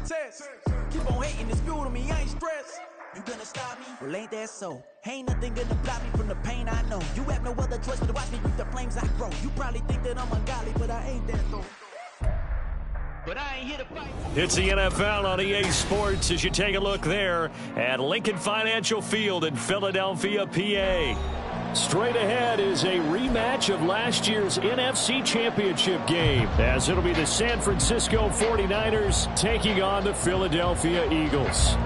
test. Keep on hating, it's fuel to me, I ain't stressed. You gonna stop me? Well, ain't that so? Ain't nothing gonna block me from the pain I know. You have no other choice but to watch me reap the flames I grow. You probably think that I'm ungodly, but I ain't that though. But I ain't here to fight. It's the NFL on EA Sports as you take a look there at Lincoln Financial Field in Philadelphia, PA. Straight ahead is a rematch of last year's NFC Championship game, as it'll be the San Francisco 49ers taking on the Philadelphia Eagles.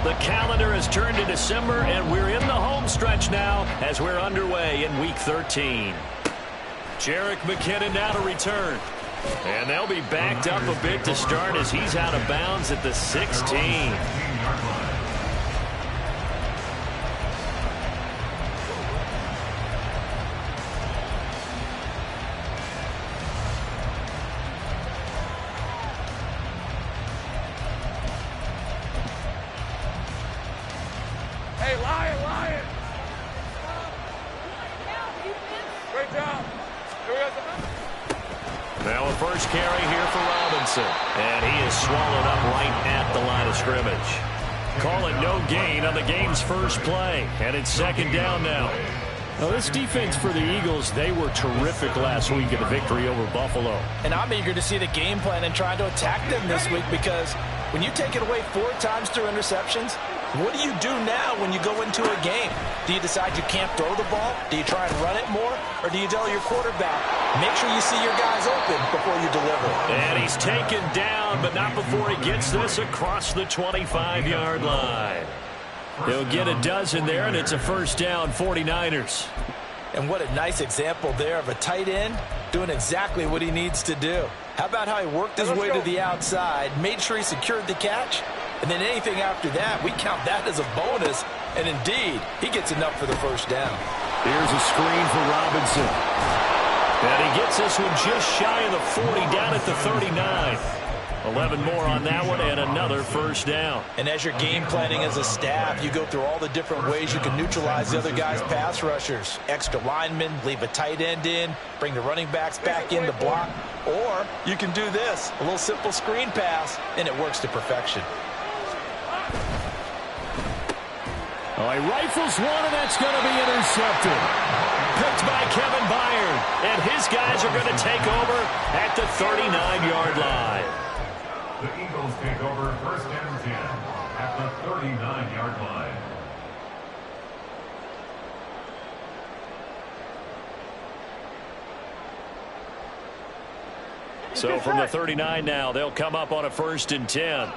The calendar has turned to December, and we're in the home stretch now as we're underway in Week 13. Jerick McKinnon now to return. And they'll be backed up a bit to start as he's out of bounds at the 16. Hey, Lion! Great job. Now a first carry here for Robinson. And he is swallowed up right at the line of scrimmage. Call it no gain on the game's first play. And it's second down now. Now this defense for the Eagles, they were terrific last week in the victory over Buffalo. And I'm eager to see the game plan and try to attack them this week, because when you take it away 4 times through interceptions, what do you do now when you go into a game? Do you decide you can't throw the ball? Do you try and run it more? Or do you tell your quarterback, make sure you see your guys open before you deliver? And he's taken down, but not before he gets this across the 25-yard line. He'll get a dozen there, and it's a first down, 49ers. And what a nice example there of a tight end doing exactly what he needs to do. How about how he worked his way to the outside, made sure he secured the catch, and then anything after that, we count that as a bonus. And indeed, he gets enough for the first down. Here's a screen for Robinson. And he gets this one just shy of the 40, down at the 39. 11 more on that one, and another first down. And as you're game planning as a staff, you go through all the different ways you can neutralize the other guy's pass rushers. Extra linemen, leave a tight end in, bring the running backs back in to block. Or you can do this, a little simple screen pass, and it works to perfection. Oh, he rifles one, and that's going to be intercepted. Picked by Kevin Byard, and his guys are going to take over at the 39-yard line. The Eagles take over first and 10 at the 39-yard line. So from the 39 now, they'll come up on a first and 10.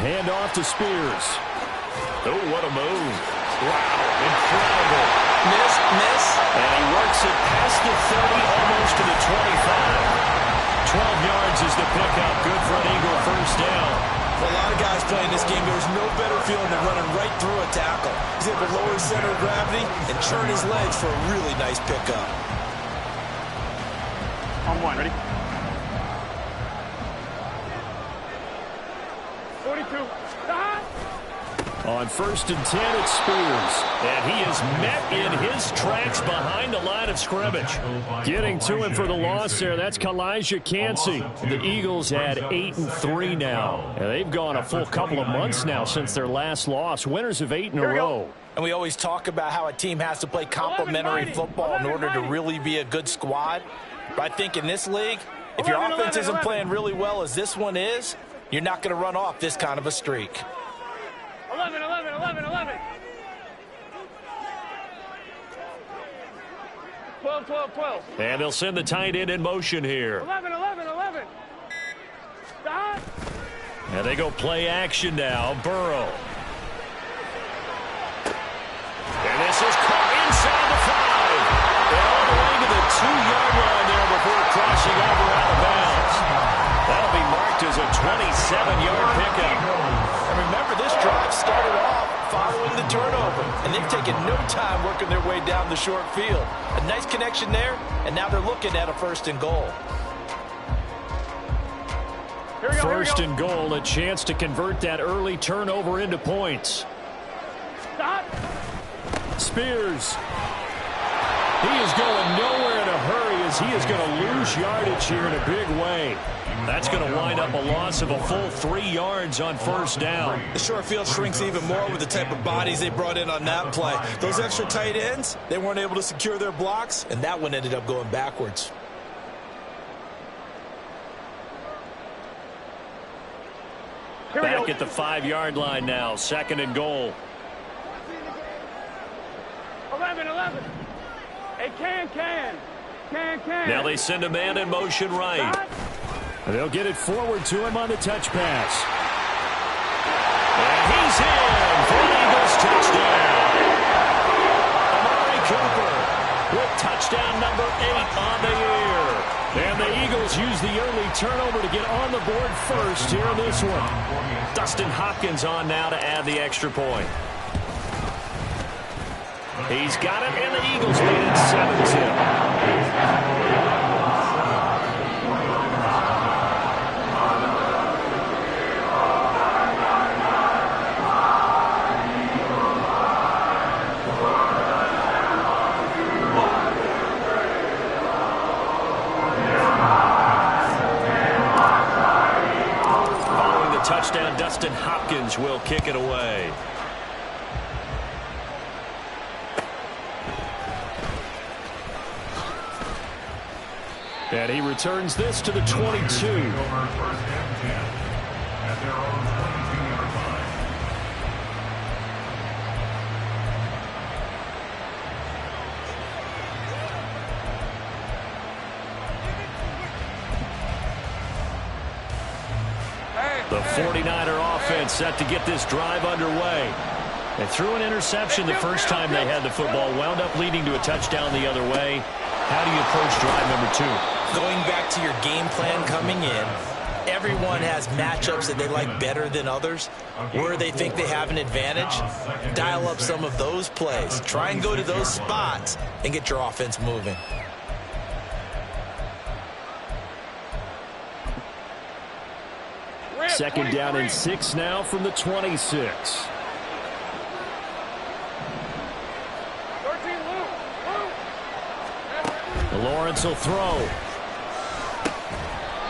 Hand off to Spears. Oh, what a move. Wow, incredible. Miss. And he works it past the 30, almost to the 25. 12 yards is the pickup. Good for an Eagle first down. For a lot of guys playing this game, there's no better feeling than running right through a tackle. He's able to lower his center of gravity and churn his legs for a really nice pickup. On one, ready? 42. On first and 10, it's Spears. And he is met in his tracks behind the line of scrimmage. Getting to him for the loss there, that's Kalijah Cansey. The Eagles had 8-3 now. And they've gone a full couple of months now since their last loss. Winners of 8 in a row. And we always talk about how a team has to play complementary football in order to really be a good squad. But I think in this league, if your offense isn't playing really well as this one is, you're not going to run off this kind of a streak. 11. 12. And they'll send the tight end in motion here. 11. And they go play action now. Burrow. And this is caught inside the 5. And all the way to the 2-yard line there before crossing over out of bounds. That'll be marked as a 27-yard pickup. And remember, this drive started off following the turnover, and they've taken no time working their way down the short field. A nice connection there, and now they're looking at a first and goal. First and goal, a chance to convert that early turnover into points. Stop. Spears. He is going nowhere in a hurry as he is going to lose yardage here in a big way. That's going to wind up a loss of a full 3 yards on first down. The short field shrinks even more with the type of bodies they brought in on that play. Those extra tight ends, they weren't able to secure their blocks, and that one ended up going backwards. Back at the 5-yard line now, 2nd and goal. 11. Hey, can. Now they send a man in motion right. They'll get it forward to him on the touch pass. And he's in for an Eagles touchdown. Amari Cooper with touchdown number 8 on the year. And the Eagles use the early turnover to get on the board first here in this one. Dustin Hopkins on now to add the extra point. He's got it, and the Eagles lead it 7-2. Touchdown, Dustin Hopkins will kick it away. And he returns this to the 22. The 49er offense set to get this drive underway. They threw an interception the first time they had the football, wound up leading to a touchdown the other way. How do you approach drive number 2? Going back to your game plan coming in, everyone has matchups that they like better than others. Where they think they have an advantage, dial up some of those plays. Try and go to those spots and get your offense moving. Second down and 6 now from the 26. Lawrence will throw.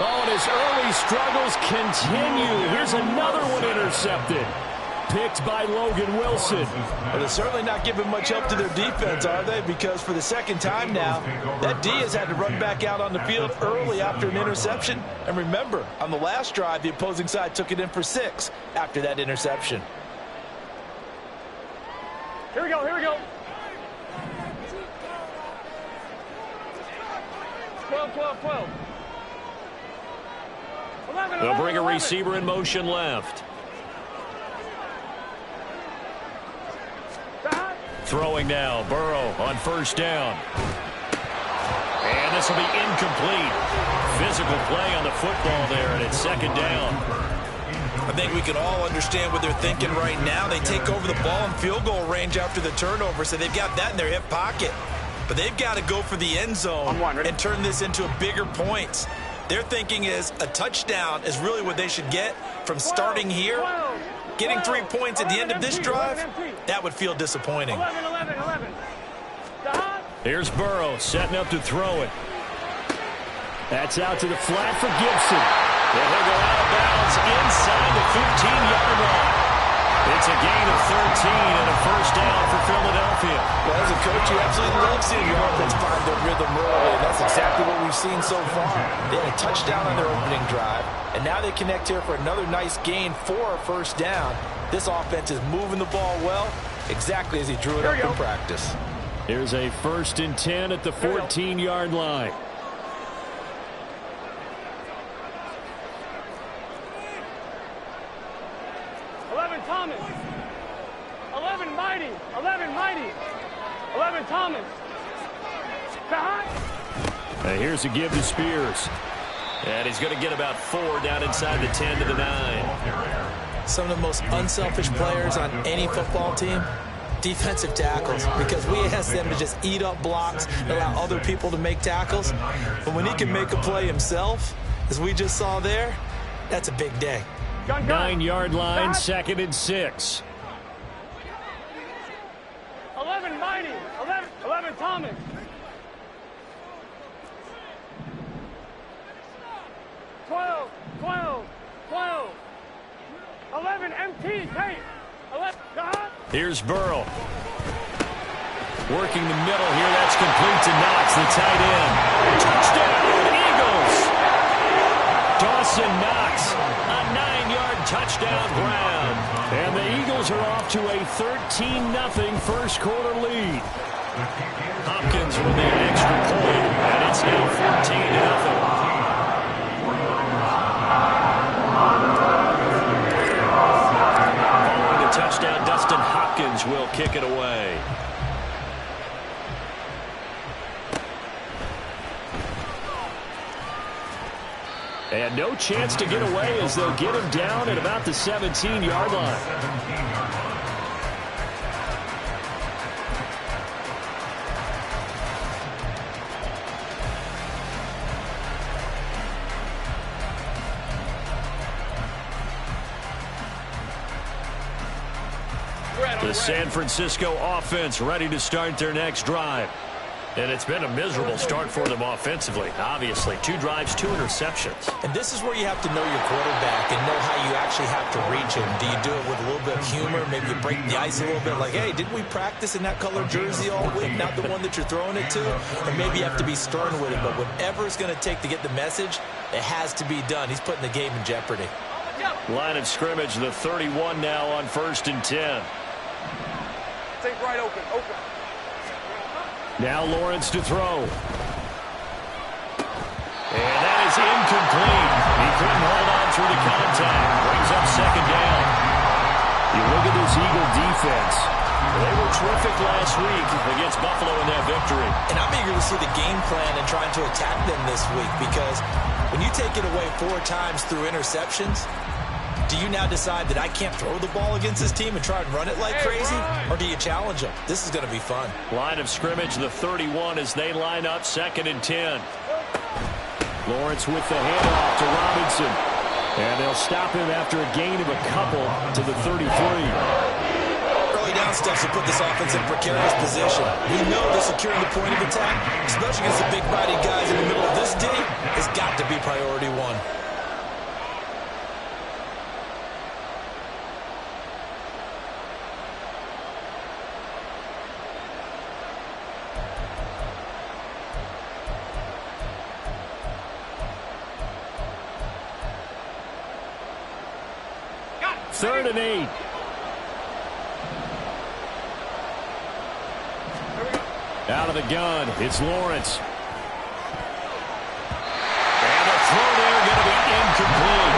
Oh, and his early struggles continue. Here's another one intercepted. Picked by Logan Wilson. Well, they're certainly not giving much help to their defense, are they? Because for the second time now, that D has had to run back out on the field early after an interception. And remember, on the last drive, the opposing side took it in for 6 after that interception. Here we go. 12. 11. They'll bring a receiver in motion left. Throwing now, Burrow on first down. And this will be incomplete. Physical play on the football there, and it's second down. I think we can all understand what they're thinking right now. They take over the ball in field goal range after the turnover, so they've got that in their hip pocket. But they've got to go for the end zone and turn this into a bigger point. Their thinking is a touchdown is really what they should get from starting here. Getting 3 points at the end of this drive, that would feel disappointing. 11. Here's Burrow setting up to throw it. That's out to the flat for Gibson. And he'll go out of bounds inside the 15-yard line. It's a gain of 13 and a first down for Philadelphia. Well, as a coach, you absolutely love seeing your offense find their rhythm early, and that's exactly what we've seen so far. They had a touchdown on their opening drive, and now they connect here for another nice gain for a first down. This offense is moving the ball well, exactly as he drew it up in practice. Here's a 1st and 10 at the 14-yard line. Thomas. 11 mighty. 11 Thomas. And here's a give to Spears. And he's going to get about 4 down inside the 10 to the 9. Some of the most unselfish players on any football team, defensive tackles, because we ask them to just eat up blocks and allow other people to make tackles. But when he can make a play himself, as we just saw there, that's a big day. 9-yard line, 2nd and 6. 11 mighty. 11 Thomas. 12, 12, 12. 11, MT, tape. 11, Here's Burrow. Working the middle here. That's complete to Knox, the tight end. Touchdown, Eagles. Dawson Knox, a 9-yard touchdown grab. And the Eagles are off to a 13-0 first quarter lead. Hopkins with the extra point, and it's now 14-0. Following the touchdown, Dustin Hopkins will kick it away. And no chance to get away as they'll get him down at about the 17-yard line. The San Francisco offense ready to start their next drive. And it's been a miserable start for them offensively. Obviously, 2 drives, 2 interceptions. And this is where you have to know your quarterback and know how you actually have to reach him. Do you do it with a little bit of humor? Maybe you break the ice a little bit like, hey, didn't we practice in that color jersey all week? Not the one that you're throwing it to? Or maybe you have to be stern with it. But whatever it's going to take to get the message, it has to be done. He's putting the game in jeopardy. Line of scrimmage, the 31 now on 1st and 10. Take right open. Now Lawrence to throw. And that is incomplete. He couldn't hold on through the contact. Brings up 2nd down. You look at this Eagle defense. They were terrific last week against Buffalo in that victory. And I'm eager to see the game plan and trying to attack them this week, because when you take it away 4 times through interceptions, do you now decide that I can't throw the ball against this team and try and run it like crazy? Or do you challenge them? This is going to be fun. Line of scrimmage, the 31 as they line up 2nd and 10. Lawrence with the handoff to Robinson. And they'll stop him after a gain of a couple to the 33. Early down steps will put this offense in precarious position. We know that securing the point of attack, especially against the big-bodied guys in the middle of this D, has got to be priority 1. Third and 8. Out of the gun, it's Lawrence. And the throw there going to be incomplete.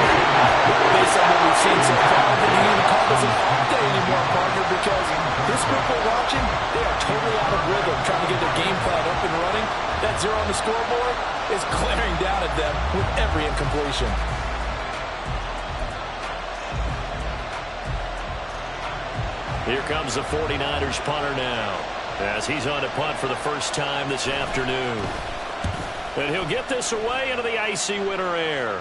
Based on what we've seen so far, the Cardinals doesn't get any more, partner, because this group we're watching, they are totally out of rhythm, trying to get their game plan up and running. That 0 on the scoreboard is glaring down at them with every incompletion. Here comes the 49ers punter now, as he's on to punt for the first time this afternoon. And he'll get this away into the icy winter air.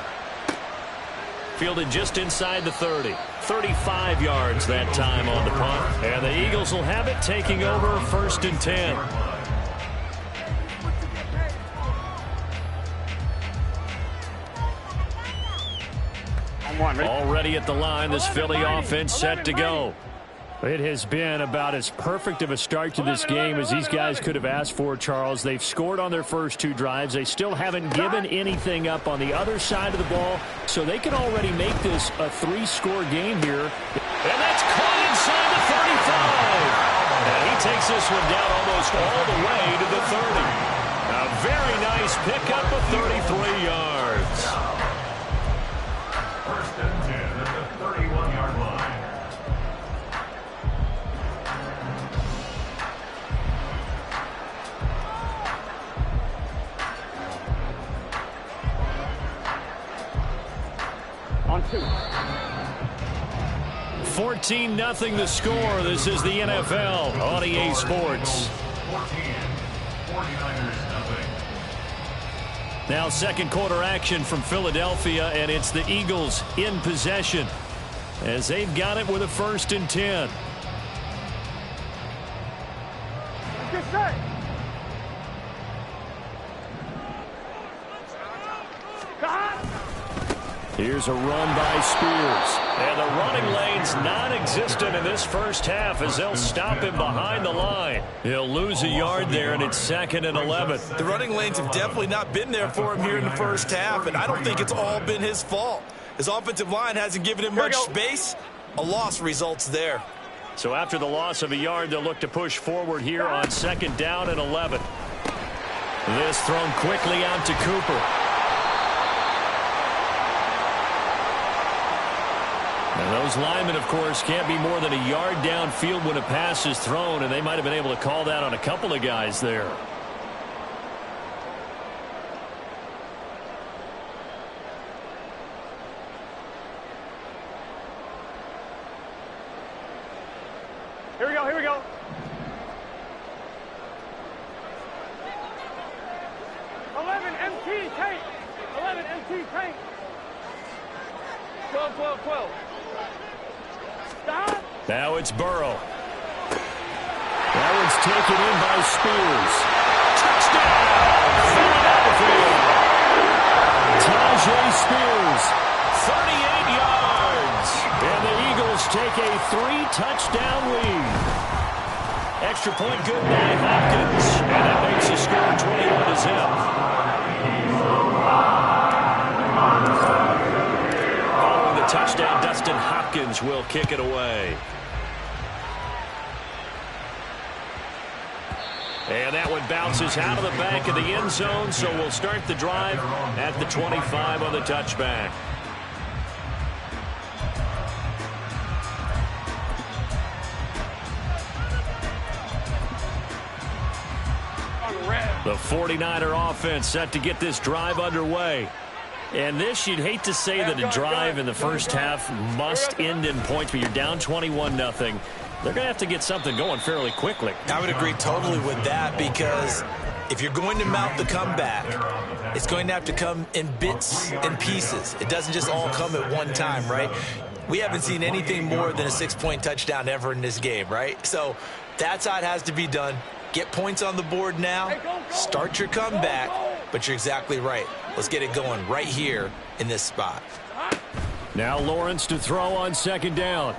Fielded just inside the 30. 35 yards that time on the punt. And the Eagles will have it, taking over 1st and 10. Already at the line, this Philly offense set to go. It has been about as perfect of a start to this game as these guys could have asked for, Charles. They've scored on their first 2 drives. They still haven't given anything up on the other side of the ball, so they can already make this a 3-score game here. And that's caught inside the 35. And he takes this one down almost all the way to the 30. A very nice pickup of 33 yards. 1st and 10 at the 31-yard line. On 2. 14-0 the score. This is the NFL on EA Sports. 49ers nothing. Now 2nd quarter action from Philadelphia, and it's the Eagles in possession as they've got it with a 1st and 10. Get set. Here's a run by Spears. And the running lane's non-existent in this first half as they'll stop him behind the line. He'll lose a yard there, and it's 2nd and 11. The running lanes have definitely not been there for him here in the first half, and I don't think it's all been his fault. His offensive line hasn't given him much space. A loss results there. So after the loss of a yard, they'll look to push forward here on 2nd down and 11. This thrown quickly out to Cooper. And those linemen, of course, can't be more than a yard downfield when a pass is thrown, and they might have been able to call that on a couple of guys there. Here we go, here we go. 11 MT tank. 11 MT tank. 12, 12, 12. Stop. Now it's Burrow. That one's taken in by Spears. Touchdown! Philadelphia! Tajay Spears, 38 yards. And the Eagles take a 3-touchdown lead. Extra point good by Hopkins. And that makes the score 21-0. Following the touchdown, Dustin Hopkins will kick it away. And that one bounces out of the back of the end zone, so we'll start the drive at the 25 on the touchback. The 49er offense set to get this drive underway. And this, you'd hate to say that a drive in the first half must end in points, but you're down 21-0. They're going to have to get something going fairly quickly. I would agree totally with that, because if you're going to mount the comeback, it's going to have to come in bits and pieces. It doesn't just all come at one time, right? We haven't seen anything more than a 6-point touchdown ever in this game, right? So that's how it has to be done. Get points on the board now, start your comeback, but you're exactly right. Let's get it going right here in this spot. Now Lawrence to throw on 2nd down.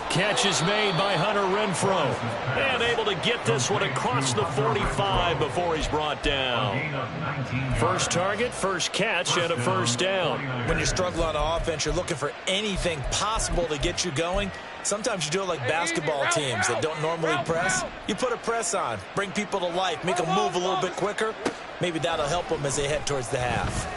Catch is made by Hunter Renfrow. And able to get this one across the 45 before he's brought down. First target, first catch, and a first down. When you struggle on offense, you're looking for anything possible to get you going. Sometimes you do it like basketball teams that don't normally press. You put a press on, bring people to life, make them move a little bit quicker. Maybe that'll help them as they head towards the half.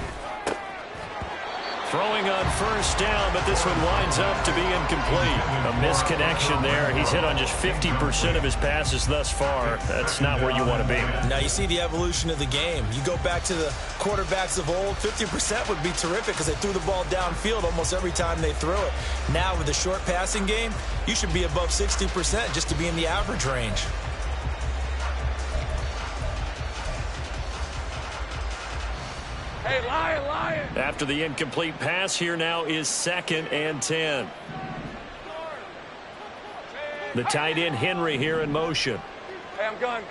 Throwing on first down, but this one winds up to be incomplete. A misconnection there. He's hit on just 50% of his passes thus far. That's not where you want to be. Now you see the evolution of the game. You go back to the quarterbacks of old, 50% would be terrific because they threw the ball downfield almost every time they threw it. Now with the short passing game, you should be above 60% just to be in the average range. Hey, Lion, Lion. After the incomplete pass, here now is 2nd and 10. The tight end Henry here in motion. Hey, I'm gun.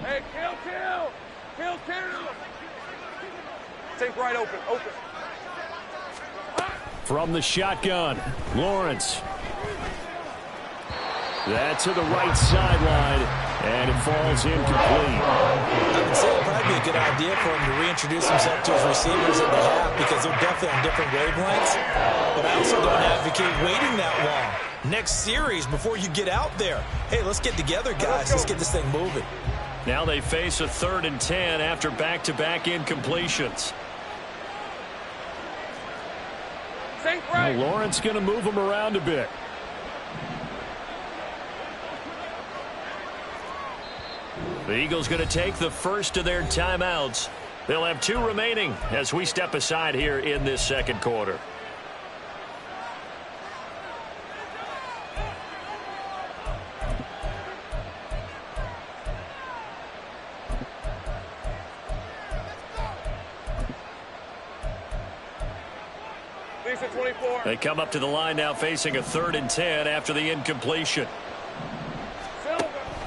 Hey, kill. Take right open. From the shotgun, Lawrence. That's to the right sideline, and it falls incomplete. I would say it would probably be a good idea for him to reintroduce himself to his receivers at the half because they're definitely on different wavelengths. But I also don't advocate waiting that long. Next series, before you get out there, hey, let's get together, guys. Let's get this thing moving. Now they face a 3rd and 10 after back-to-back incompletions. Now Lawrence going to move him around a bit. The Eagles going to take the first of their timeouts. They'll have 2 remaining as we step aside here in this second quarter. They come up to the line now facing a 3rd and 10 after the incompletion.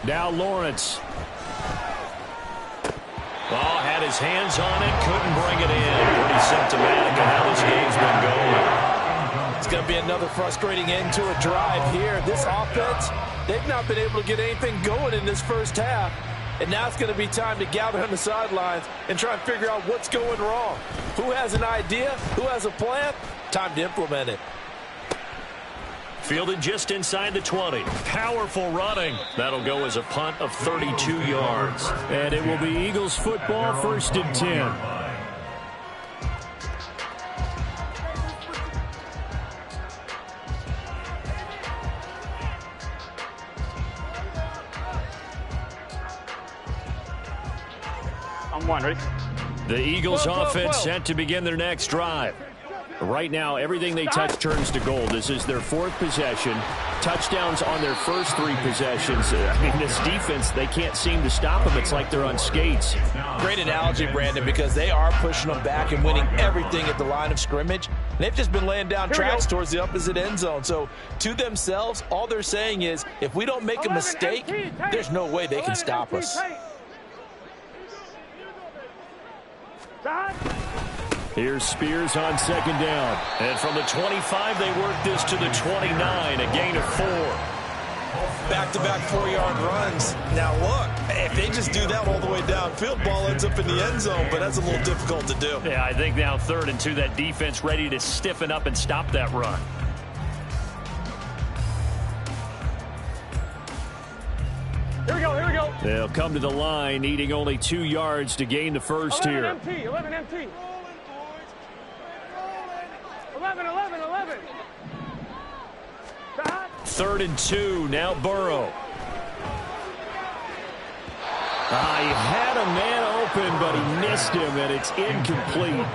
Now Lawrence. Oh, had his hands on it, couldn't bring it in. Pretty symptomatic of how this game's been going. It's going to be another frustrating end to a drive here. This offense, they've not been able to get anything going in this first half. And now it's going to be time to gather on the sidelines and try and figure out what's going wrong. Who has an idea? Who has a plan? Time to implement it. Fielded just inside the 20. Powerful running. That'll go as a punt of 32 yards. And it will be Eagles football, 1st and 10. I'm one, ready? The Eagles offense set to begin their next drive. Right now, everything they touch turns to gold. This is their 4th possession. Touchdowns on their first 3 possessions. I mean, this defense, they can't seem to stop them. It's like they're on skates. Great analogy, Brandon, because they are pushing them back and winning everything at the line of scrimmage. They've just been laying down tracks towards the opposite end zone. So, to themselves, all they're saying is, if we don't make a mistake, there's no way they can stop us. Here's Spears on 2nd down. And from the 25, they work this to the 29, a gain of 4. Back-to-back 4-yard runs. Now, look, if they just do that all the way downfield, ball ends up in the end zone, but that's a little difficult to do. Yeah, I think now 3rd and 2, that defense ready to stiffen up and stop that run. Here we go, here we go. They'll come to the line, needing only 2 yards to gain the first 11 here. MT, 11 MT. 11. 3rd and 2, now Burrow. He had a man open, but he missed him, and it's incomplete.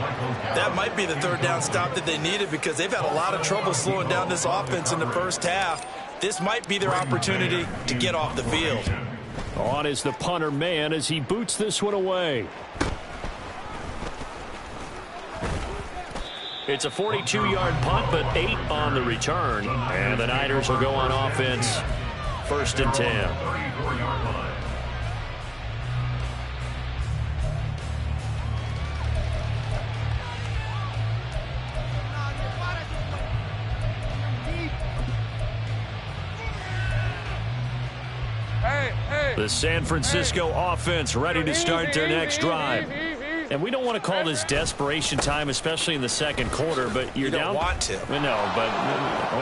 That might be the 3rd down stop that they needed because they've had a lot of trouble slowing down this offense in the first half. This might be their opportunity to get off the field. On is the punter man as he boots this one away. It's a 42-yard punt, but 8 on the return. And the Niners will go on offense, 1st and 10. The San Francisco offense ready to start their next drive. And we don't want to call this desperation time, especially in the 2nd quarter, but you're down. You don't want to. No, but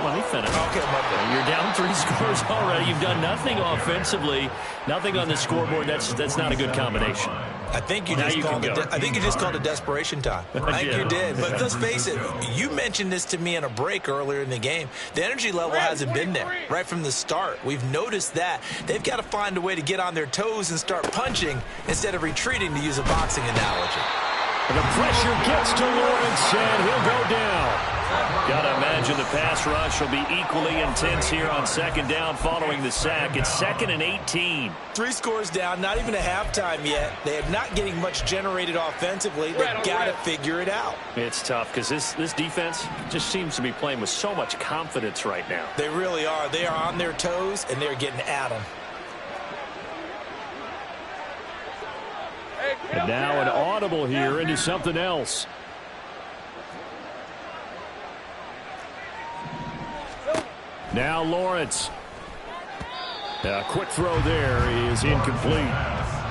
let me finish. Okay, my bad. You're down 3 scores already. You've done nothing offensively, nothing on the scoreboard. That's not a good combination. I think you just called it desperation time. I think you did. But let's face it, you mentioned this to me in a break earlier in the game. The energy level hasn't been there right from the start. We've noticed that. They've got to find a way to get on their toes and start punching instead of retreating, to use a boxing analogy. The pressure gets to Lawrence, and he'll go down. Got to imagine the pass rush will be equally intense here on 2nd down following the sack. It's 2nd and 18. 3 scores down, not even a halftime yet. They are not getting much generated offensively. They've got to figure it out. It's tough because this defense just seems to be playing with so much confidence right now. They really are. They are on their toes, and they're getting at them. And now an audible here into something else. Now Lawrence. A quick throw there is incomplete.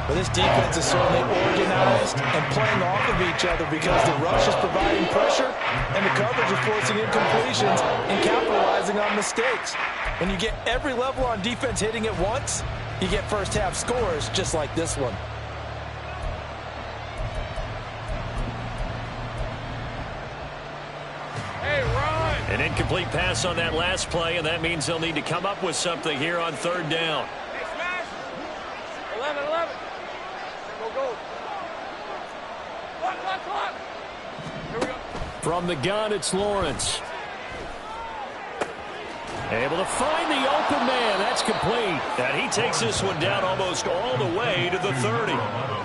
But this defense is certainly organized and playing off of each other because the rush is providing pressure and the coverage is forcing incompletions and capitalizing on mistakes. When you get every level on defense hitting at once, you get first half scores just like this one. An incomplete pass on that last play, and that means they'll need to come up with something here on 3rd down. 11. Go. Clock. Here we go. From the gun, it's Lawrence. Able to find the open man. That's complete. And he takes this one down almost all the way to the 30.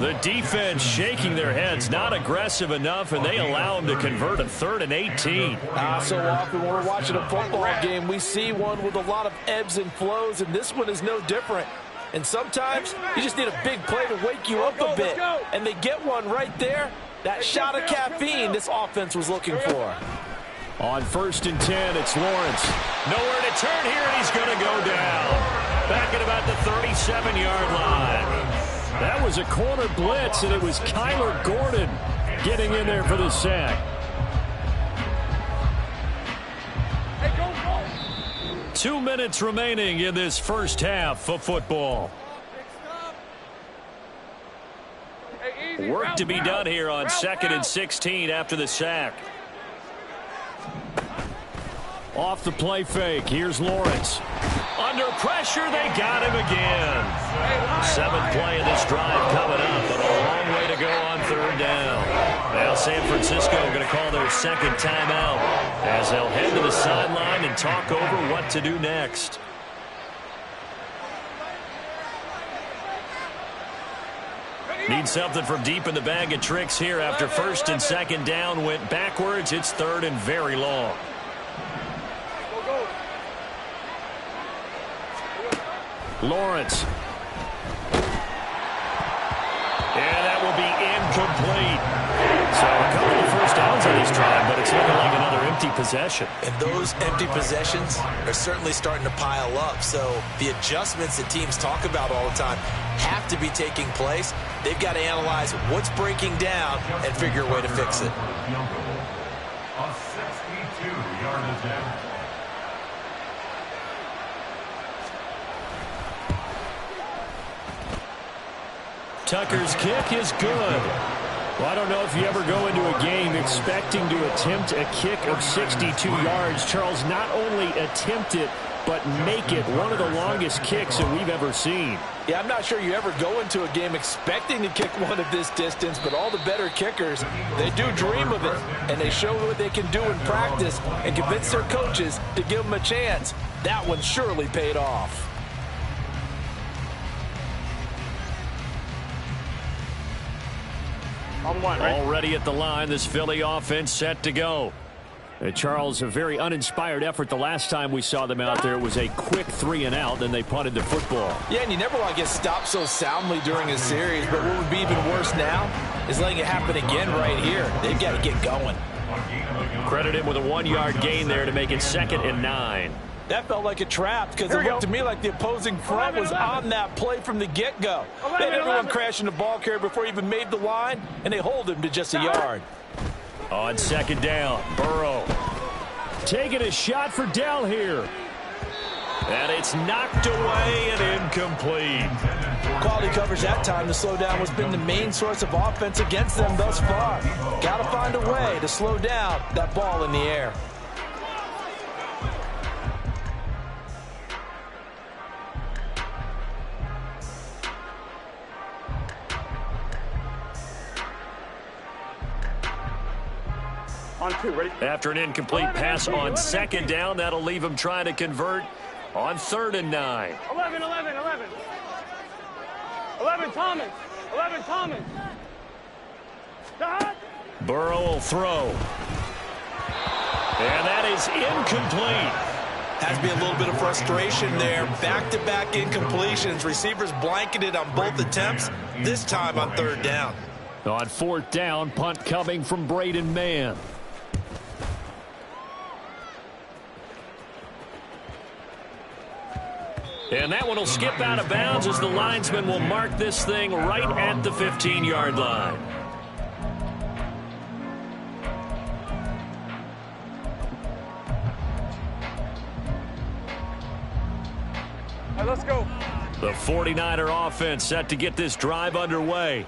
The defense shaking their heads, not aggressive enough, and they allow him to convert a 3rd and 18. So often when we're watching a football game, we see one with a lot of ebbs and flows, and this one is no different. And sometimes you just need a big play to wake you up a bit. And they get one right there. That shot of caffeine this offense was looking for. On 1st and 10, it's Lawrence. Nowhere to turn here, and he's going to go down. Back at about the 37-yard line. That was a corner blitz, and it was Kyler Gordon getting in there for the sack. 2 minutes remaining in this first half of football. Work to be done here on 2nd and 16 after the sack. Off the play fake. Here's Lawrence. Under pressure, they got him again. 7th play of this drive coming up, but a long way to go on 3rd down. Now San Francisco going to call their second timeout as they'll head to the sideline and talk over what to do next. Need something from deep in the bag of tricks here after 1st and 2nd down went backwards. It's 3rd and very long. Lawrence. And that will be incomplete. So a couple of first downs on this drive, but it's looking like another empty possession. And those empty possessions are certainly starting to pile up. So the adjustments that teams talk about all the time have to be taking place. They've got to analyze what's breaking down and figure a way to fix it. A 62-yard attempt. Tucker's kick is good. Well, I don't know if you ever go into a game expecting to attempt a kick of 62 yards. Charles, not only attempt it, but make it one of the longest kicks that we've ever seen. Yeah, I'm not sure you ever go into a game expecting to kick one of this distance, but all the better kickers, they do dream of it, and they show what they can do in practice and convince their coaches to give them a chance. That one surely paid off. Already at the line, this Philly offense set to go. Charles, a very uninspired effort the last time we saw them out there. It was a quick 3 and out, then they punted the football. Yeah, and you never want to get stopped so soundly during a series, but what would be even worse now is letting it happen again right here. They've got to get going. Credit him with a 1-yard gain there to make it 2nd and 9. That felt like a trap because it looked to me like the opposing front was on that play from the get-go. They had everyone crashing the ball carrier before he even made the line, and they hold him to just a yard. On 2nd down, Burrow taking a shot for Dell here. And it's knocked away and incomplete. Quality coverage that time to slow down what's been the main source of offense against them thus far. Got to find a way to slow down that ball in the air. On 2, ready? After an incomplete pass on 2nd down, that'll leave him trying to convert on 3rd and 9. 11, Thomas. 11, Thomas. Stop. Burrow will throw. And that is incomplete. Has to be a little bit of frustration there. Back-to-back incompletions. Receivers blanketed on both attempts, this time on 3rd down. On 4th down, punt coming from Braden Mann. And that one will skip out of bounds as the linesman will mark this thing right at the 15-yard line. All right, let's go. The 49er offense set to get this drive underway.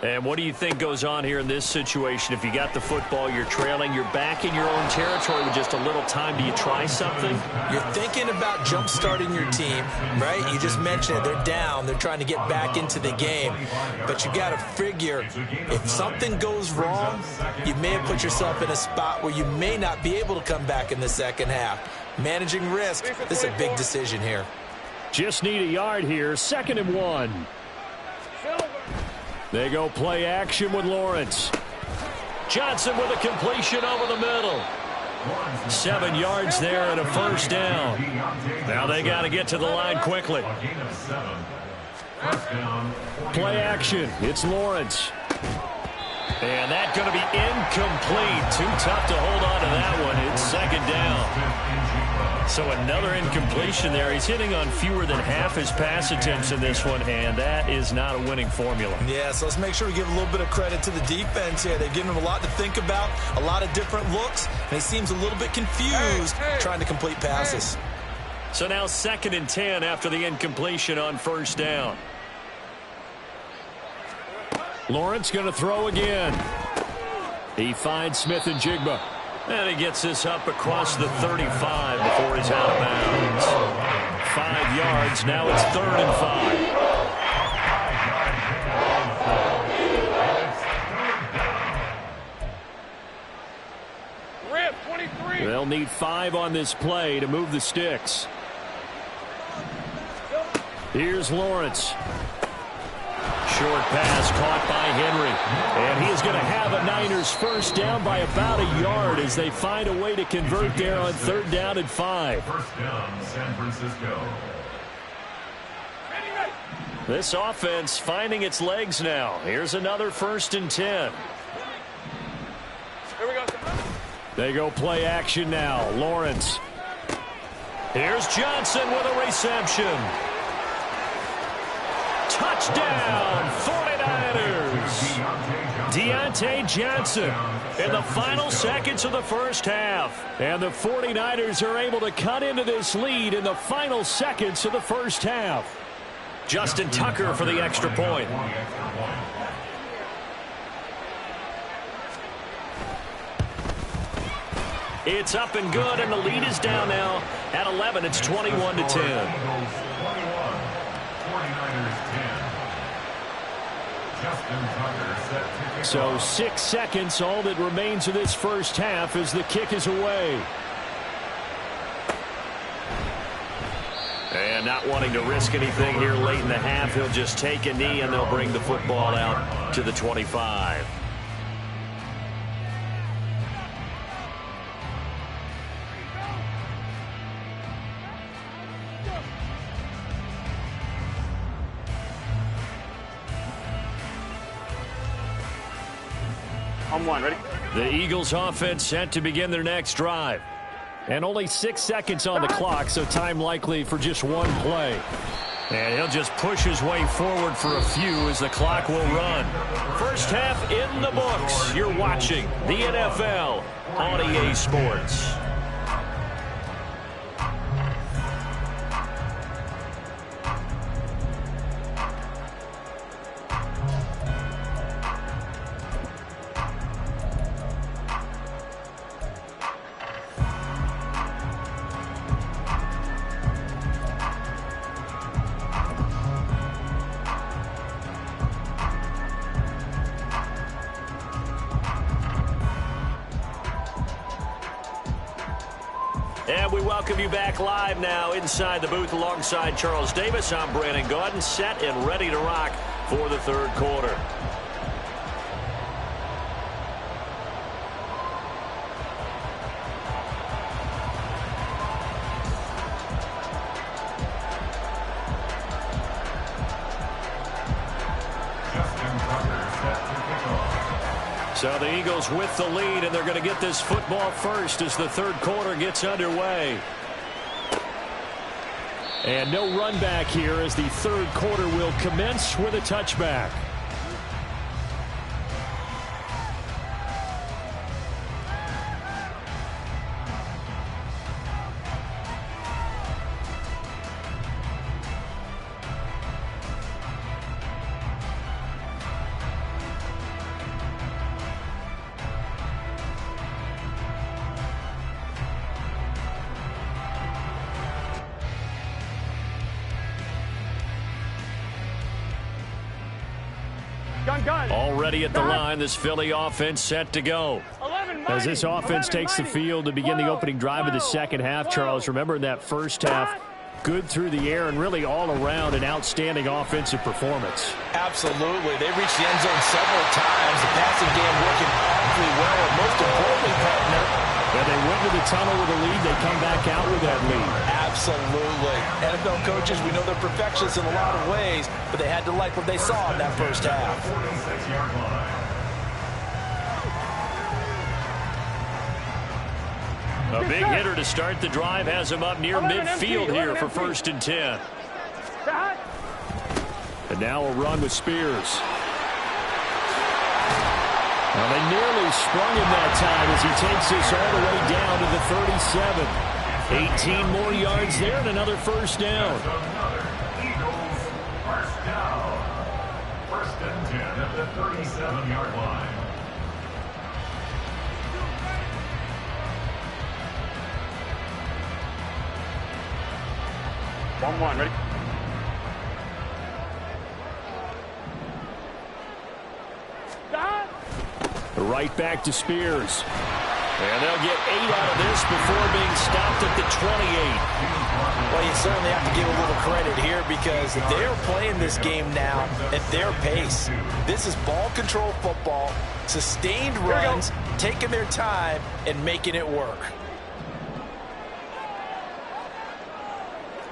And what do you think goes on here in this situation? If you got the football, you're trailing, you're back in your own territory with just a little time. Do you try something? You're thinking about jump-starting your team, right? You just mentioned it. They're down. They're trying to get back into the game. But you got to figure if something goes wrong, you may have put yourself in a spot where you may not be able to come back in the second half. Managing risk, this is a big decision here. Just need a yard here. 2nd and 1. They go play action with Lawrence. Johnson with a completion over the middle. 7 yards there and a 1st down. Now they got to get to the line quickly. First down. Play action. It's Lawrence. And that's going to be incomplete. Too tough to hold on to that one. It's second down. So another incompletion there. He's hitting on fewer than half his pass attempts in this one, and that is not a winning formula. Yeah, so let's make sure we give a little bit of credit to the defense here. They've given him a lot to think about, a lot of different looks, and he seems a little bit confused trying to complete passes. So now 2nd and 10 after the incompletion on first down. Lawrence going to throw again. He finds Smith and Jigba. And he gets this up across the 35 before he's out of bounds. 5 yards. Now it's 3rd and 5. Rip, 23. They'll need 5 on this play to move the sticks. Here's Lawrence. Short pass caught by Henry. And he is going to have a Niners first down by about a yard as they find a way to convert there on 3rd down and 5. First down, San Francisco. This offense finding its legs now. Here's another 1st and 10. Here we go. They go play action now. Lawrence. Here's Johnson with a reception. Touchdown, 49ers. Deontay Johnson in the final seconds of the first half. And the 49ers are able to cut into this lead in the final seconds of the first half. Justin Tucker for the extra point. It's up and good, and the lead is down now at 11. It's 21-10. So 6 seconds, all that remains of this first half as the kick is away. And not wanting to risk anything here late in the half, he'll just take a knee and they'll bring the football out to the 25. On 1, ready? The Eagles offense set to begin their next drive. And only 6 seconds on the clock, so time likely for just one play. And he'll just push his way forward for a few as the clock will run. First half in the books. You're watching the NFL on EA Sports. And we welcome you back live now inside the booth alongside Charles Davis. I'm Brandon Gaudin, set and ready to rock for the third quarter. So the Eagles with the lead, and they're going to get this football first as the third quarter gets underway. And no run back here as the third quarter will commence with a touchback. Already at the line, this Philly offense set to go. As this offense takes the field to begin the opening drive of the second half, Charles, remember in that first half, good through the air and really all around an outstanding offensive performance. Absolutely. They reached the end zone several times. The passing game working awfully well, and most importantly, partner, When they went to the tunnel with a lead, they come back out with that lead. Absolutely. NFL coaches, we know they're perfectionists in a lot of ways, but they had to like what they saw in that first half. 46-yard line. A big hitter to start the drive has him up near midfield here for 1st and 10. And now a run with Spears. Well, they nearly sprung him that time as he takes this all the way down to the 37. 18 more yards there and another first down. Eagles first down. 1st and 10 at the 37-yard line. One, ready? Right back to Spears. And they'll get 8 out of this before being stopped at the 28. Well, you certainly have to give a little credit here because they're playing this game now at their pace. This is ball control football, sustained runs, taking their time and making it work.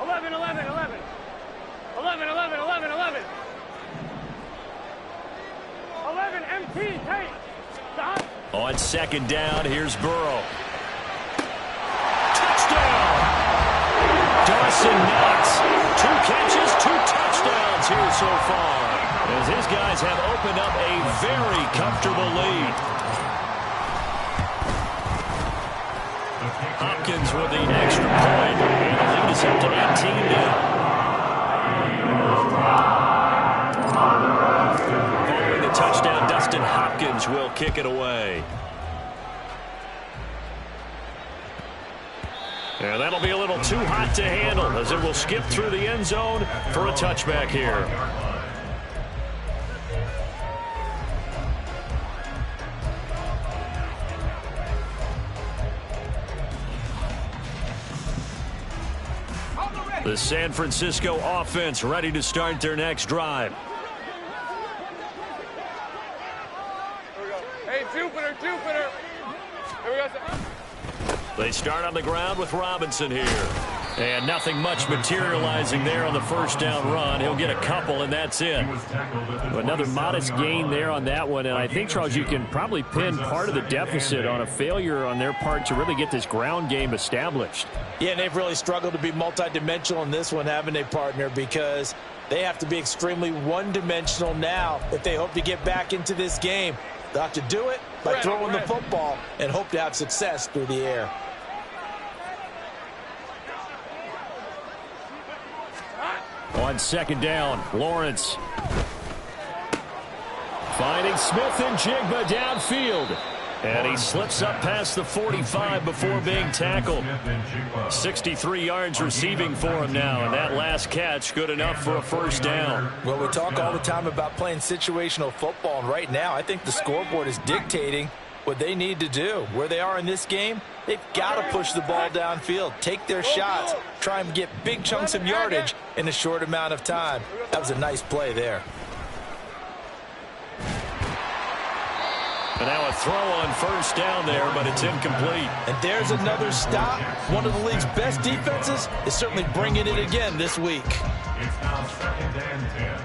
11, 11, 11. 11, 11, 11, 11. 11, MT, tight. Stop. On 2nd down, here's Burrow. Touchdown! Dawson Knox. 2 catches, 2 touchdowns here so far. As his guys have opened up a very comfortable lead. Hopkins with the extra point. And the lead is up to 18 now. Following the touchdown, Dustin Hopkins will kick it away. And that'll be a little too hot to handle as it will skip through the end zone for a touchback here. The San Francisco offense ready to start their next drive. Hey, Jupiter. Here we go. They start on the ground with Robinson here. And nothing much materializing there on the first down run. He'll get a couple, and that's it. Another modest gain there on that one. And I think, Charles, you can probably pin part of the deficit on a failure on their part to really get this ground game established. Yeah, and they've really struggled to be multidimensional in this one, haven't they, partner? Because they have to be extremely one-dimensional now if they hope to get back into this game. They'll have to do it by throwing the football and hope to have success through the air. On 2nd down, Lawrence. Finding Smith and Jigba downfield. And he slips up past the 45 before being tackled. 63 yards receiving for him now, and that last catch good enough for a first down. Well, we talk all the time about playing situational football, and right now I think the scoreboard is dictating what they need to do. Where they are in this game, they've got to push the ball downfield, take their shots, try and get big chunks of yardage in a short amount of time. That was a nice play there. And now a throw on first down there, but it's incomplete. And there's another stop. One of the league's best defenses is certainly bringing it again this week. It's now 2nd and 10.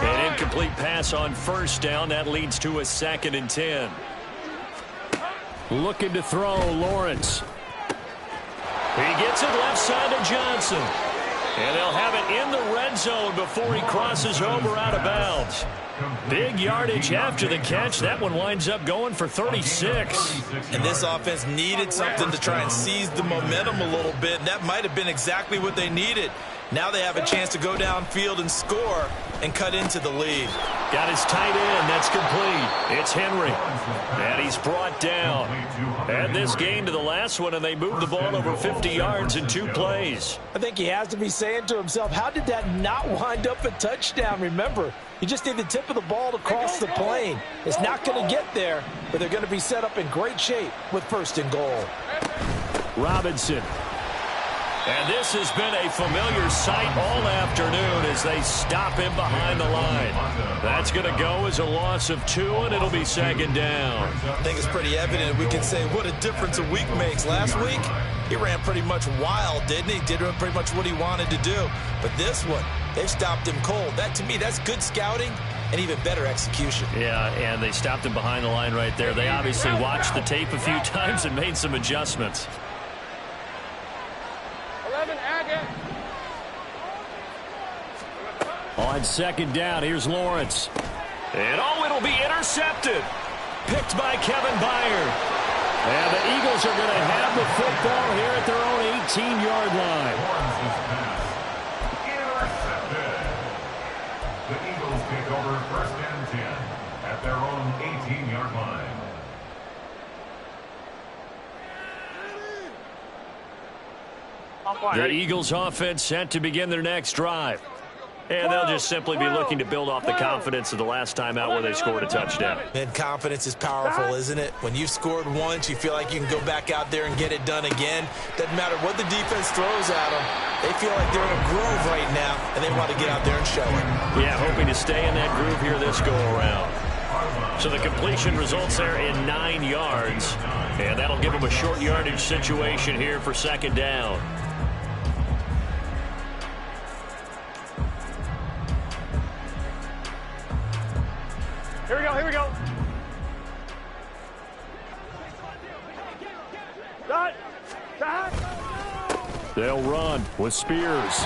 An incomplete pass on first down. That leads to a 2nd and 10. Looking to throw, Lawrence. He gets it left side to Johnson. And they'll have it in the red zone before he crosses over out of bounds. Big yardage after the catch. That one winds up going for 36. And this offense needed something to try and seize the momentum a little bit. And that might have been exactly what they needed. Now they have a chance to go downfield and score and cut into the lead. Got his tight end. That's complete. It's Henry. And he's brought down. Add this game to the last one, and they moved the ball over 50 yards in 2 plays. I think he has to be saying to himself, how did that not wind up a touchdown? Remember, you just need the tip of the ball to cross the plane. It's not going to get there, but they're going to be set up in great shape with 1st and goal. Robinson. And this has been a familiar sight all afternoon as they stop him behind the line. That's going to go as a loss of 2, and it'll be second down. I think it's pretty evident. We can say what a difference a week makes. Last week, he ran pretty much wild, didn't he? Did pretty much what he wanted to do. But this one, they've stopped him cold. That, to me, that's good scouting and even better execution. Yeah, and they stopped him behind the line right there. They obviously watched the tape a few times and made some adjustments. 11, Agate. On second down, here's Lawrence. And it'll be intercepted. Picked by Kevin Byard. And the Eagles are going to have the football here at their own 18-yard line. Intercepted. The Eagles take over first and 10 at their own 18-yard line. The Eagles offense set to begin their next drive. And they'll just simply be looking to build off the confidence of the last time out where they scored a touchdown. And confidence is powerful, isn't it? When you've scored once, you feel like you can go back out there and get it done again. Doesn't matter what the defense throws at them. They feel like they're in a groove right now, and they want to get out there and show it. Yeah, hoping to stay in that groove here this go-around. So the completion results there in 9 yards. And that'll give them a short yardage situation here for second down. Here we go, here we go. Dot. Dot. They'll run with Spears.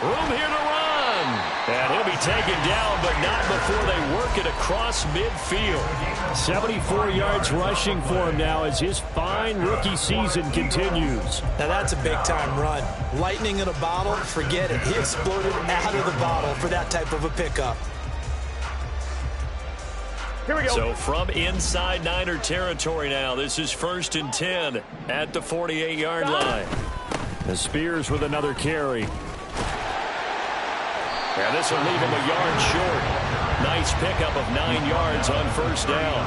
Room here to run. And he'll be taken down, but not before they work it across midfield. 74 yards rushing for him now as his fine rookie season continues. Now that's a big-time run. Lightning in a bottle, forget it. He exploded out of the bottle for that type of a pickup. Here we go. So from inside Niner territory now, this is first and 10 at the 48-yard line. The Spears with another carry. And this will leave him a yard short. Nice pickup of 9 yards on first down.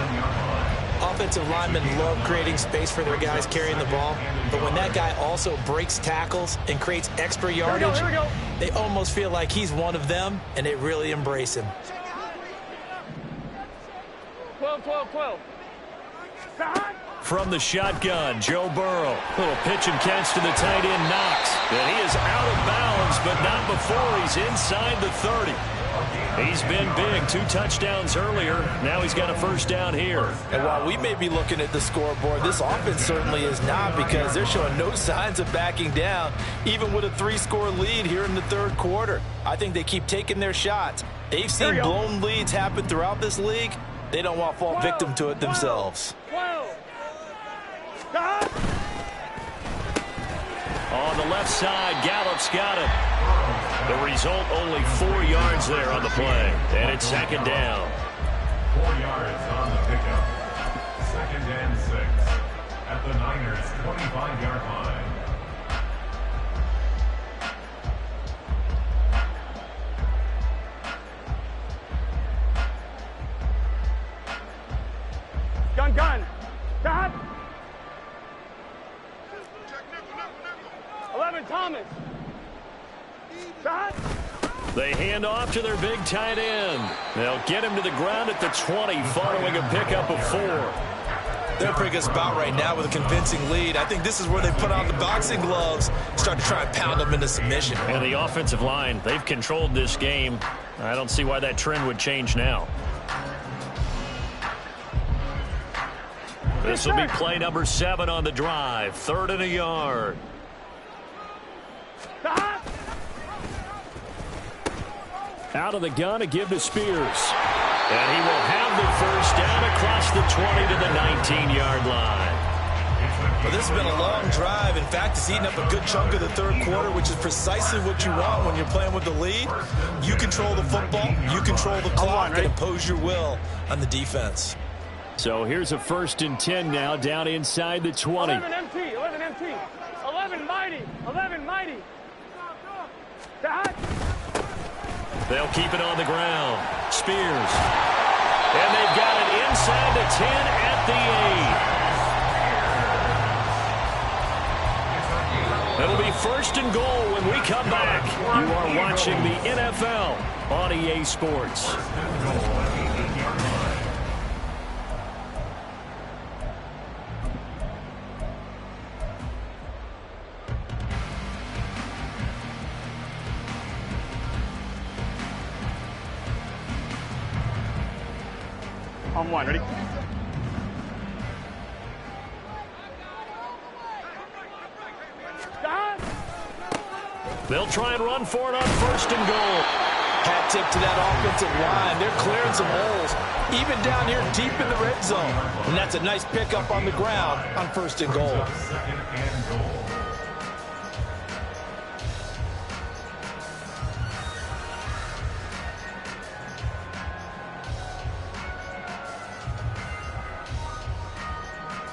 Offensive linemen love creating space for their guys carrying the ball, but when that guy also breaks tackles and creates extra yardage, they almost feel like he's one of them, and they really embrace him. 12, 12, 12. From the shotgun, Joe Burrow. Little pitch and catch to the tight end, Knox. And he is out of bounds, but not before he's inside the 30. He's been big. 2 touchdowns earlier. Now he's got a first down here. And while we may be looking at the scoreboard, this offense certainly is not, because they're showing no signs of backing down, even with a 3-score lead here in the third quarter. I think they keep taking their shots. They've seen blown leads happen throughout this league. They don't want to fall victim to it themselves. 12. On the left side, Gallup's got it. The result, only 4 yards there on the play. And it's second down. 4 yards on the pickup. Second and 6 at the Niners' 25-yard line. Gun. Dot. 11, Thomas. Dot. They hand off to their big tight end. They'll get him to the ground at the 20 following a pickup of 4. They're a pretty good spot right now with a convincing lead. I think this is where they put on the boxing gloves, start to try and pound them into submission. And the offensive line, they've controlled this game. I don't see why that trend would change now. This will be play number 7 on the drive. 3rd and a yard. Out of the gun to give to Spears. And he will have the first down across the 20 to the 19-yard line. Well, this has been a long drive. In fact, it's eaten up a good chunk of the third quarter, which is precisely what you want when you're playing with the lead. You control the football, you control the clock, and impose your will on the defense. So here's a 1st and 10 now, down inside the 20. 11 MT, 11 MT. 11 mighty, 11 mighty. Dot. They'll keep it on the ground. Spears. And they've got it inside the 10 at the It'll be first and goal when we come back. You are watching the NFL on EA Sports. On one, ready? They'll try and run for it on first and goal. Hat tip to that offensive line. They're clearing some holes, even down here deep in the red zone. And that's a nice pickup on the ground on first and goal. Second and goal.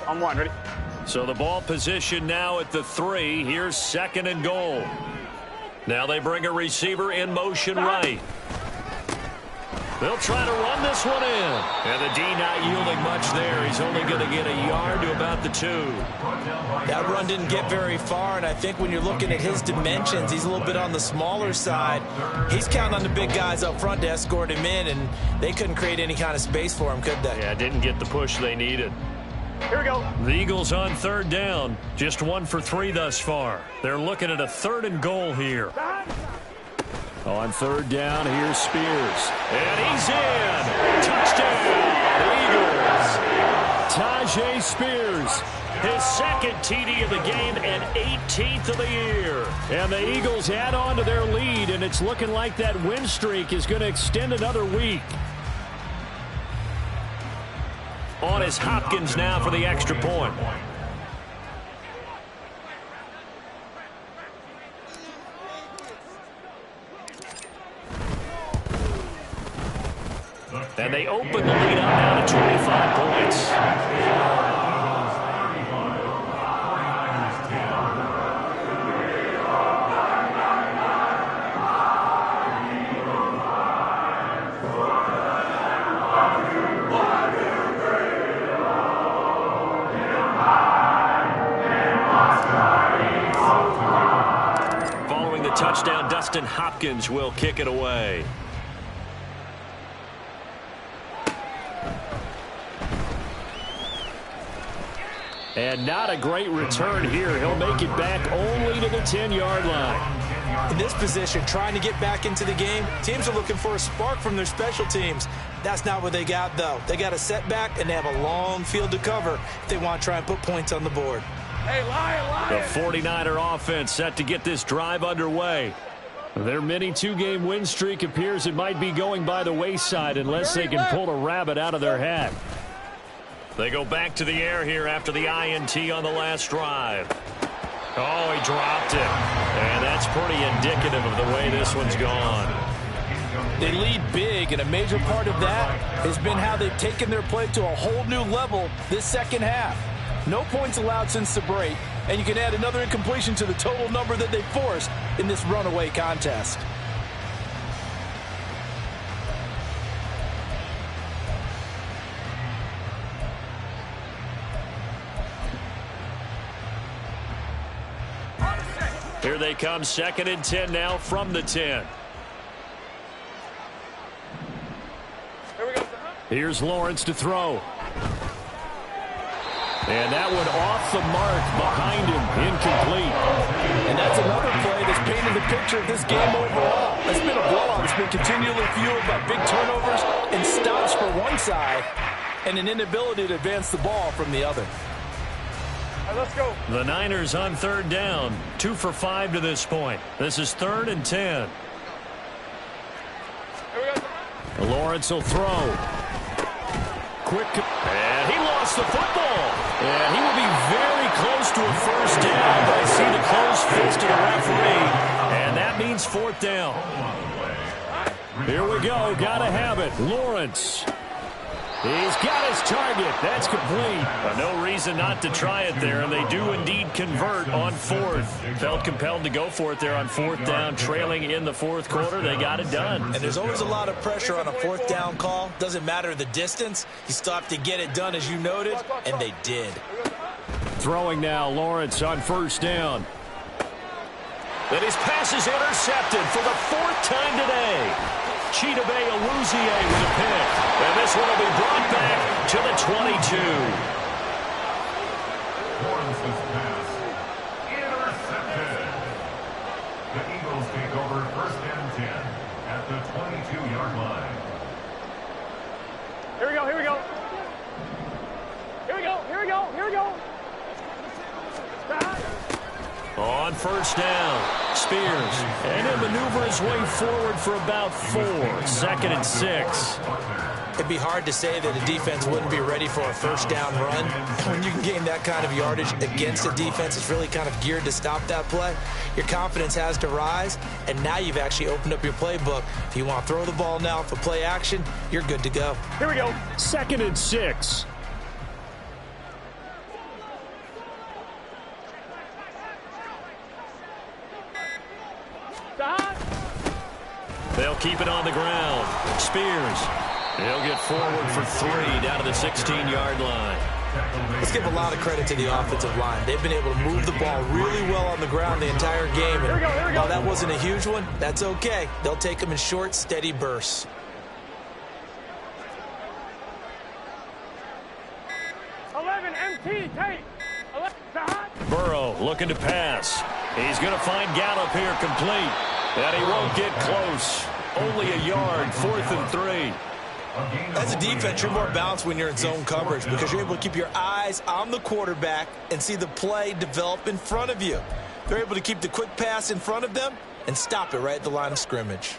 On one, ready? So the ball position now at the 3. Here's second and goal. Now they bring a receiver in motion right. They'll try to run this one in. And the D not yielding much there. He's only going to get a yard to about the 2. That run didn't get very far, and I think when you're looking at his dimensions, he's a little bit on the smaller side. He's counting on the big guys up front to escort him in, and they couldn't create any kind of space for him, could they? Yeah, didn't get the push they needed. Here we go. The Eagles on third down. Just 1 for 3 thus far. They're looking at a third and goal here. On third down, here's Spears. And he's in. Touchdown, Eagles. Tajay Spears. His second TD of the game and 18th of the year. And the Eagles add on to their lead, and it's looking like that win streak is going to extend another week. On is Hopkins now for the extra point. And they open the lead up now to 25 points. Following the touchdown, Dustin Hopkins will kick it away. And not a great return here. He'll make it back only to the 10-yard line. In this position, trying to get back into the game, teams are looking for a spark from their special teams. That's not what they got, though. They got a setback, and they have a long field to cover if they want to try and put points on the board. Hey, Lion. The 49er offense set to get this drive underway. Their mini 2-game win streak appears it might be going by the wayside unless they can pull a rabbit out of their hat. They go back to the air here after the INT on the last drive. Oh, he dropped it. And that's pretty indicative of the way this one's gone. They lead big, and a major part of that has been how they've taken their play to a whole new level this second half. No points allowed since the break, and you can add another incompletion to the total number that they forced in this runaway contest. Here they come, second and 10 now from the 10. Here we go. Here's Lawrence to throw. And that one off the mark behind him, incomplete. And that's another play that's painted the picture of this game overall. It's been a blowout. It's been continually fueled by big turnovers and stops for one side and an inability to advance the ball from the other. All right, let's go. The Niners on third down, 2 for 5 to this point. This is third and 10. Here we go. Lawrence will throw. Quick, and he lost the football. And he will be very close to a first down, but I see the closed fist of the referee, and that means fourth down. Here we go, gotta have it. Lawrence. He's got his target. That's complete. No reason not to try it there, and they do indeed convert on fourth. Felt compelled to go for it there on fourth down, trailing in the fourth quarter. They got it done. And there's always a lot of pressure on a fourth down call. Doesn't matter the distance. You stop to get it done, as you noted, and they did. Throwing now, Lawrence on first down. And his pass is intercepted for the 4th time today. Chidobe Awuzie with a pick. And this one will be brought back to the 22. Lawrence's pass intercepted. The Eagles take over 1st and 10 at the 22-yard line. Here we go, here we go. Here we go, here we go, here we go. On 1st down, Spears. And he'll maneuver his way forward for about 4. 2nd and 6. It'd be hard to say that a defense wouldn't be ready for a 1st down run. When you can gain that kind of yardage against a defense that's really kind of geared to stop that play, your confidence has to rise, and now you've actually opened up your playbook. If you want to throw the ball now for play action, you're good to go. Here we go. 2nd and 6. They'll keep it on the ground. Spears. He'll get forward for 3 down to the 16-yard line. Let's give a lot of credit to the offensive line. They've been able to move the ball really well on the ground the entire game. And while that wasn't a huge one, that's okay. They'll take them in short, steady bursts. Burrow looking to pass. He's going to find Gallup here complete. And he won't get close. Only a yard, 4th and 3. As a defense, you're more balanced when you're in zone coverage because you're able to keep your eyes on the quarterback and see the play develop in front of you. They're able to keep the quick pass in front of them and stop it right at the line of scrimmage.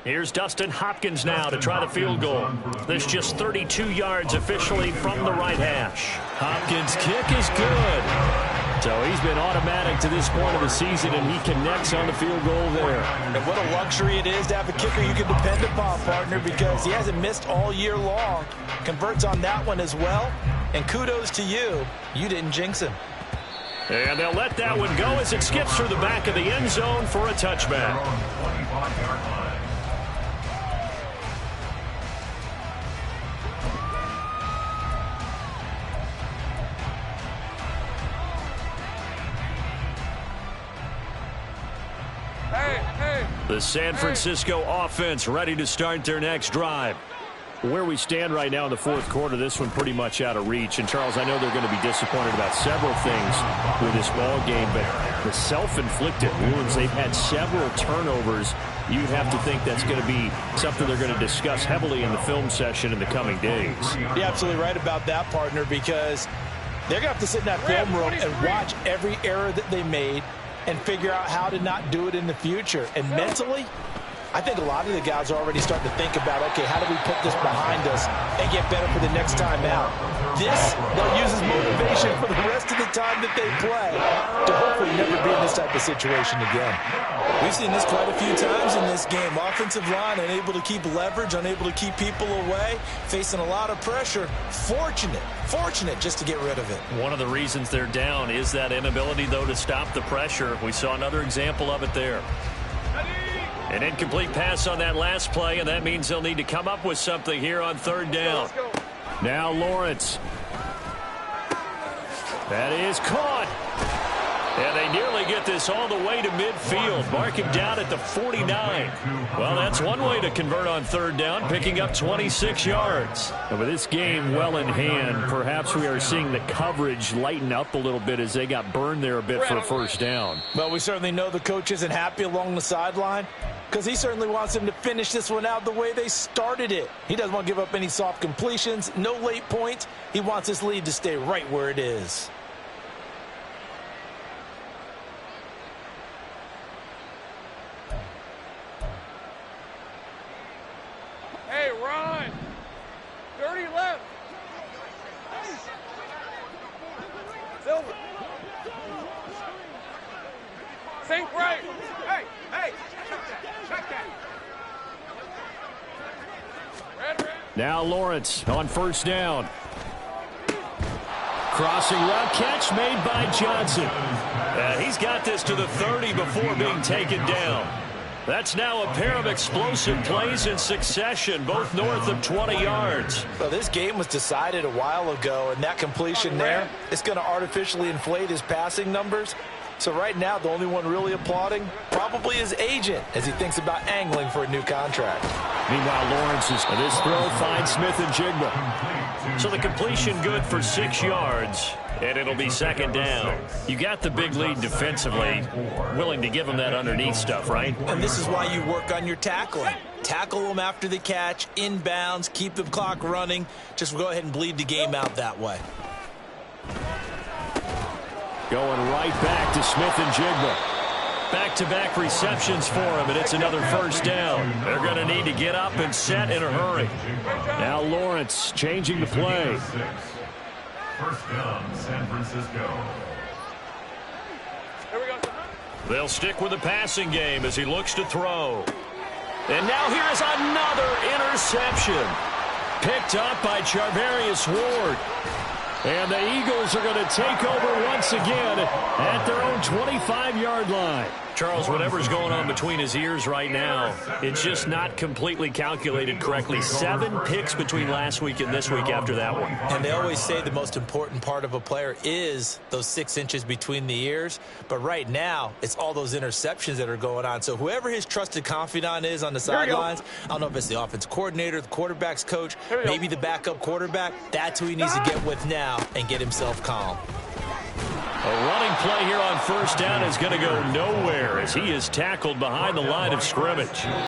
Here's Dustin Hopkins now to try the field goal. This just 32 yards officially from the right hash. Hopkins' kick is good. So he's been automatic to this point of the season, and he connects on the field goal there. And what a luxury it is to have a kicker you can depend upon, partner, because he hasn't missed all year long. Converts on that one as well. And kudos to you. You didn't jinx him. And they'll let that one go as it skips through the back of the end zone for a touchback. The San Francisco offense ready to start their next drive. Where we stand right now in the 4th quarter, this one pretty much out of reach. And, Charles, I know they're going to be disappointed about several things with this ball game, but the self-inflicted wounds, they've had several turnovers. You'd have to think that's going to be something they're going to discuss heavily in the film session in the coming days. You're absolutely right about that, partner, because they're going to have to sit in that film room and watch every error that they made and figure out how to not do it in the future. And mentally, I think a lot of the guys are already starting to think about, okay, how do we put this behind us and get better for the next time out? This, they'll use as motivation for the rest of the time that they play to hopefully never be in this type of situation again. We've seen this quite a few times in this game. Offensive line unable to keep leverage, unable to keep people away, facing a lot of pressure. Fortunate just to get rid of it. One of the reasons they're down is that inability, though, to stop the pressure. We saw another example of it there. An incomplete pass on that last play, and that means they'll need to come up with something here on 3rd down. Now Lawrence. That is caught. And they nearly get this all the way to midfield. Mark him down at the 49. Well, that's one way to convert on 3rd down, picking up 26 yards. And with this game well in hand, perhaps we are seeing the coverage lighten up a little bit as they got burned there a bit for a 1st down. Well, we certainly know the coach isn't happy along the sideline because he certainly wants them to finish this one out the way they started it. He doesn't want to give up any soft completions, no late points. He wants his lead to stay right where it is. Hey, run! 30 left. Silver. Think right. Hey, check that. Red. Now Lawrence on 1st down. Crossing route catch made by Johnson. He's got this to the 30 before being taken down. That's now a pair of explosive plays in succession, both north of 20 yards. Well, this game was decided a while ago, and that completion there is going to artificially inflate his passing numbers. So right now, the only one really applauding probably his agent as he thinks about angling for a new contract. Meanwhile, Lawrence is this throw finds Smith and Jigba. So the completion good for 6 yards, and it'll be second down. You got the big lead defensively, willing to give him that underneath stuff, right? And this is why you work on your tackling. Tackle them after the catch, inbounds, keep the clock running. Just go ahead and bleed the game out that way. Going right back to Smith and Jigba. Back-to-back receptions for him, and it's another first down. They're going to need to get up and set in a hurry. Now Lawrence changing the play. First down, San Francisco. Here we go. They'll stick with the passing game as he looks to throw. And now here is another interception. Picked up by Charvarius Ward. And the Eagles are going to take over once again at their own 25-yard line. Charles, whatever's going on between his ears right now, it's just not completely calculated correctly. 7 picks between last week and this week after that one. And they always say the most important part of a player is those 6 inches between the ears. But right now, it's all those interceptions that are going on. So whoever his trusted confidant is on the sidelines, I don't know if it's the offense coordinator, the quarterback's coach, maybe the backup quarterback, that's who he needs to get with now and get himself calm. A running play here on first down is going to go nowhere as he is tackled behind the line of scrimmage.